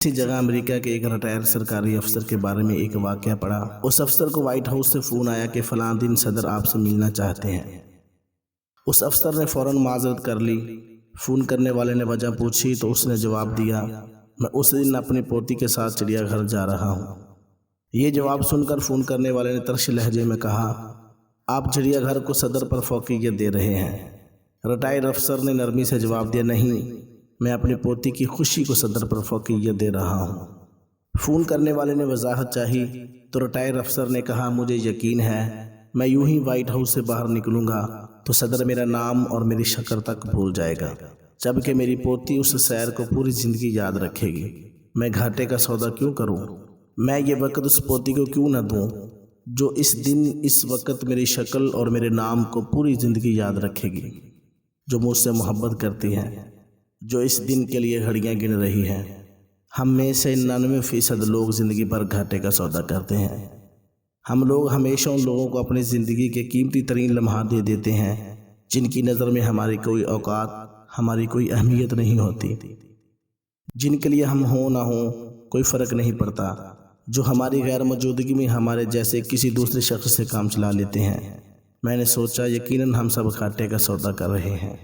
اسی جگہ امریکہ کے ایک ریٹائر سرکاری افسر کے بارے میں ایک واقعہ پڑھا۔ اس افسر کو وائٹ ہاؤس سے فون آیا کہ فلاں دن صدر آپ سے ملنا چاہتے ہیں۔ اس افسر نے فوراً معذرت کر لی۔ فون کرنے والے نے وجہ پوچھی تو اس نے جواب دیا، میں اس دن اپنی پوتی کے ساتھ چڑیا گھر جا رہا ہوں۔ یہ جواب سن کر فون کرنے والے نے ترش لہجے میں کہا، آپ چڑیا گھر کو صدر پر فوقیت دے رہے ہیں۔ ریٹائر افسر نے نرمی سے جواب دیا، نہیں، میں اپنی پوتی کی خوشی کو صدر پر فوقیت دے رہا ہوں۔ فون کرنے والے نے وضاحت چاہی تو ریٹائر افسر نے کہا، مجھے یقین ہے میں یوں ہی وائٹ ہاؤس سے باہر نکلوں گا تو صدر میرا نام اور میری شکل تک بھول جائے گا، جبکہ میری پوتی اس سیر کو پوری زندگی یاد رکھے گی۔ میں گھاٹے کا سودا کیوں کروں؟ میں یہ وقت اس پوتی کو کیوں نہ دوں جو اس دن اس وقت میری شکل اور میرے نام کو پوری زندگی یاد رکھے گی، جو مجھ سے محبت کرتی ہے، جو اس دن کے لیے گھڑیاں گن رہی ہے۔ ہم میں سے 99% لوگ زندگی بھر گھاٹے کا سودا کرتے ہیں۔ ہم لوگ ہمیشہ ان لوگوں کو اپنی زندگی کے قیمتی ترین لمحات دے دیتے ہیں جن کی نظر میں ہماری کوئی اوقات، ہماری کوئی اہمیت نہیں ہوتی، جن کے لیے ہم ہوں نہ ہوں کوئی فرق نہیں پڑتا، جو ہماری غیر موجودگی میں ہمارے جیسے کسی دوسرے شخص سے کام چلا لیتے ہیں۔ میں نے سوچا یقیناً ہم سب گھاٹے کا سودا کر رہے ہیں۔